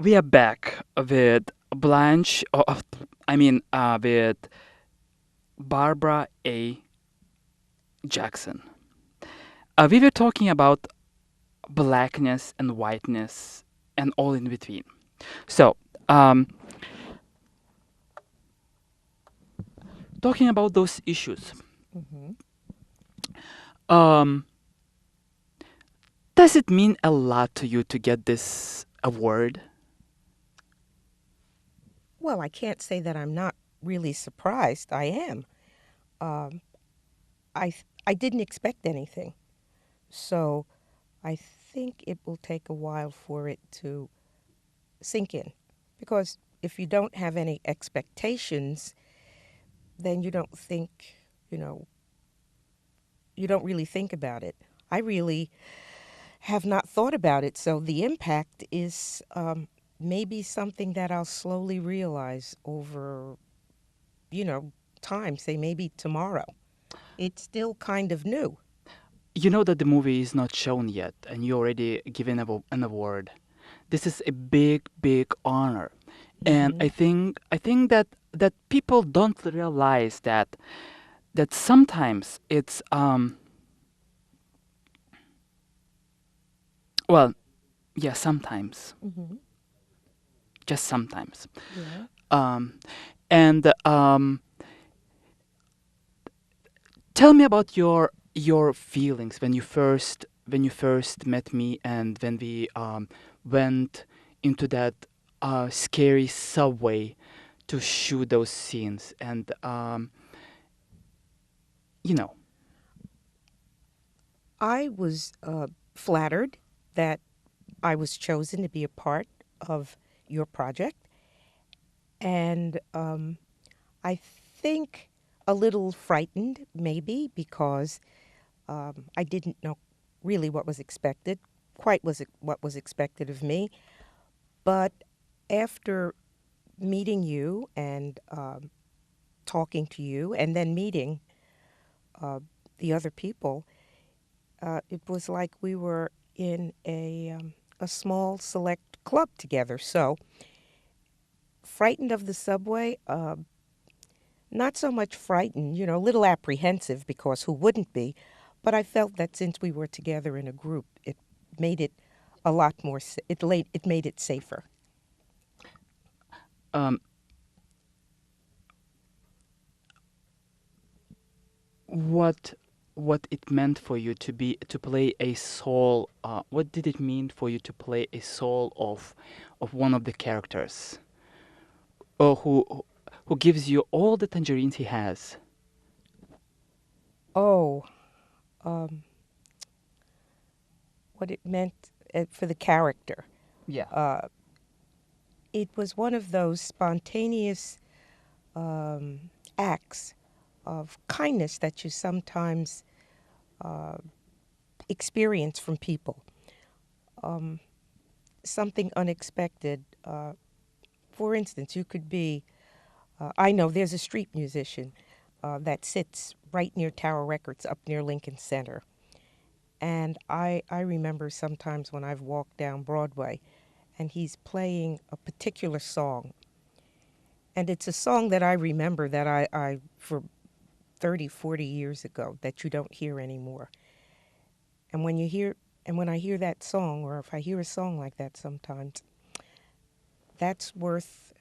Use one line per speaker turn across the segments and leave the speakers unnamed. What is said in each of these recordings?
We are back with Blanche, with Barbara A. Jackson. We were talking about blackness and whiteness and all in between. So, um, talking about those issues,
Hmm.
um, does it mean a lot to you to get this award?
Well, I can't say that I'm not really surprised. I am. Um, I didn't expect anything, so I think it will take a while for it to sink in, because if you don't have any expectations, then you don't think, you know, you don't really think about it. I really have not thought about it, so the impact is maybe something that I'll slowly realize over, you know, time, say maybe tomorrow. It's still kind of new.
You know that the movie is not shown yet, and you already given an award. This is a big, big honor, and
Hmm.
I think that people don't realize that sometimes it's well, yeah, sometimes,
Hmm.
just sometimes.
Yeah.
Um, and tell me about your feelings when you first met me and when we went into that scary subway to shoot those scenes and you know.
I was flattered that I was chosen to be a part of your project. And I think a little frightened, maybe, because I didn't know really what was expected, quite what was expected of me. But after meeting you and talking to you, and then meeting uh, the other people, it was like we were in a small select club together. So frightened of the subway, not so much frightened, a little apprehensive, because who wouldn't be? But I felt that since we were together in a group, it made it a lot more. It made it safer.
um, what what it meant for you to play a soul, what did it mean for you to play a soul of one of the characters, or who gives you all the tangerines he has?
Oh, um, what it meant for the character.
Yeah.
Uh, it was one of those spontaneous acts of kindness that you sometimes uh, experience from people. Um, Something unexpected. For instance, you could be, I know there's a street musician that sits right near Tower Records up near Lincoln Center. And I remember sometimes when I've walked down Broadway and he's playing a particular song. And it's a song that I remember that I for 30, 40 years ago, that you don't hear anymore. And when I hear that song, or if I hear a song like that sometimes, that's worth,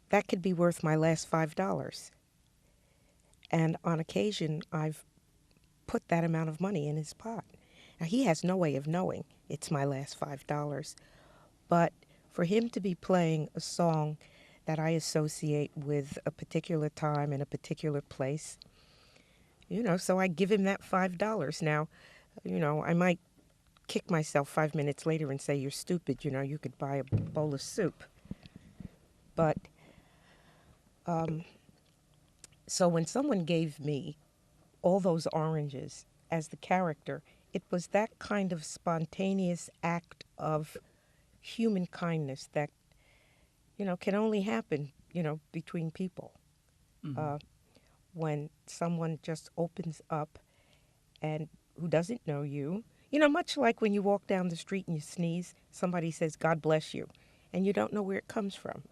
that could be worth my last $5. And on occasion, I've put that amount of money in his pot. Now, he has no way of knowing it's my last $5, but for him to be playing a song that I associate with a particular time and a particular place, so I give him that $5. Now, I might kick myself 5 minutes later and say, "You're stupid, you could buy a bowl of soup." But um, so when someone gave me all those oranges as the character, it was that kind of spontaneous act of human kindness that, can only happen, between people.
Hmm.
Uh, when someone just opens up and who doesn't know you, much like when you walk down the street and you sneeze, somebody says, "God bless you." and you don't know where it comes from,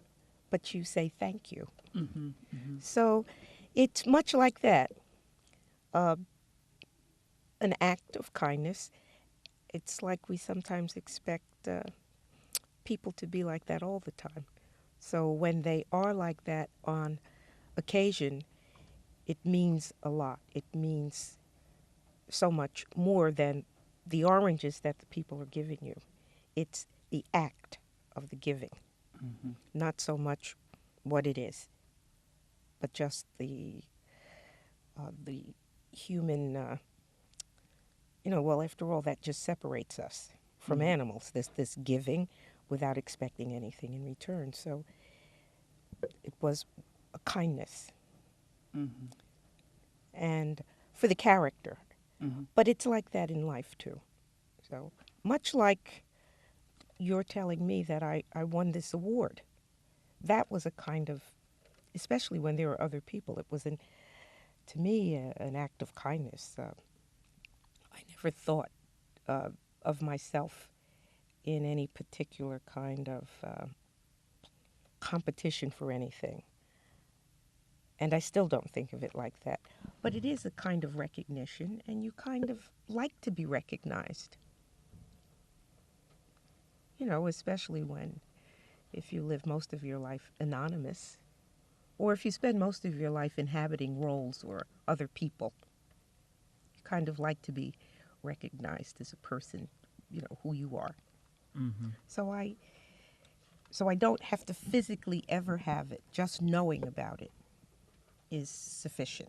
but you say thank you.
Mm-hmm. Mm-hmm.
So it's much like that, uh, an act of kindness. It's like we sometimes expect people to be like that all the time. So when they are like that on occasion, it means a lot. It means so much more than the oranges that the people are giving you. It's the act of the giving,
Mm-hmm.
not so much what it is, but just the human. Well, after all, that just separates us from
Mm-hmm.
animals. This giving without expecting anything in return. So it was a kindness
Mm-hmm.
and for the character.
Mm-hmm.
But it's like that in life too. So much like you're telling me that I won this award, that was a kind of, especially when there were other people, it was to me an act of kindness. I never thought uh, of myself in any particular kind of competition for anything. And I still don't think of it like that. But it is a kind of recognition, and you kind of like to be recognized. Especially if you live most of your life anonymous, or if you spend most of your life inhabiting roles or other people. You kind of like to be recognized as a person, who you are.
Mm-hmm.
So I don't have to physically ever have it. Just knowing about it is sufficient.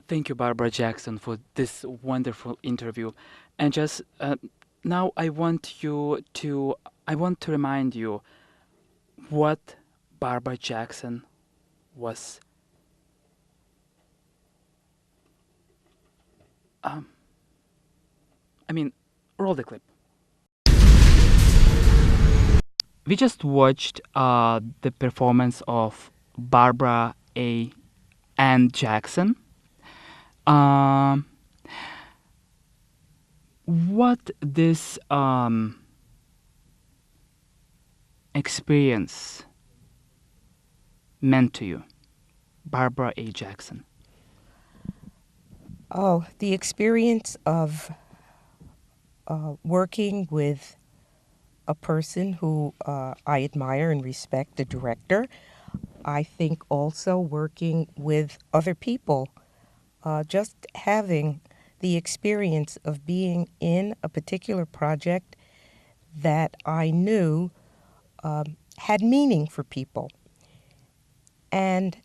Thank you, Barbara Jackson, for this wonderful interview. And just now, I want to remind you what Barbara Jackson was. Um, I mean, roll the clip. We just watched the performance of Barbara A. and Jackson. Um, what this experience meant to you, Barbara A. Jackson?
Oh, the experience of working with a person who I admire and respect, the director. I think also working with other people, just having the experience of being in a particular project that I knew had meaning for people. And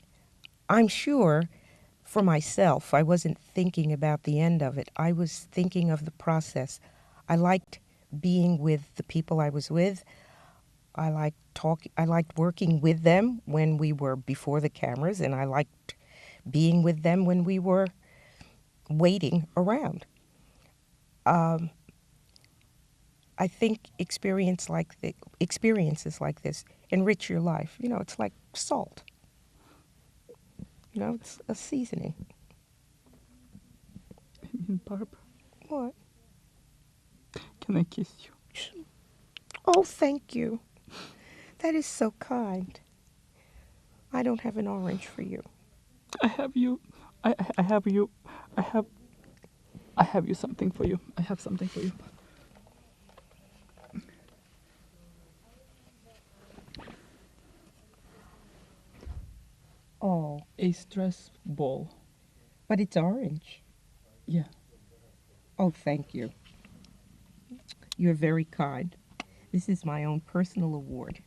I'm sure for myself, I wasn't thinking about the end of it. I was thinking of the process. I liked being with the people I was with. I liked working with them when we were before the cameras, and I liked being with them when we were waiting around. Um, I think experiences like this enrich your life. It's like salt. It's a seasoning.
Barbara,
What?
can I kiss you?
Oh, thank you. That is so kind. I don't have an orange for you.
I have you. I have you. I have. I have you something for you. I have something for you.
Oh,
A stress ball.
but it's orange.
Yeah.
Oh, thank you. You're very kind. This is my own personal award.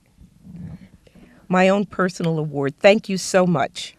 My own personal award. Thank you so much.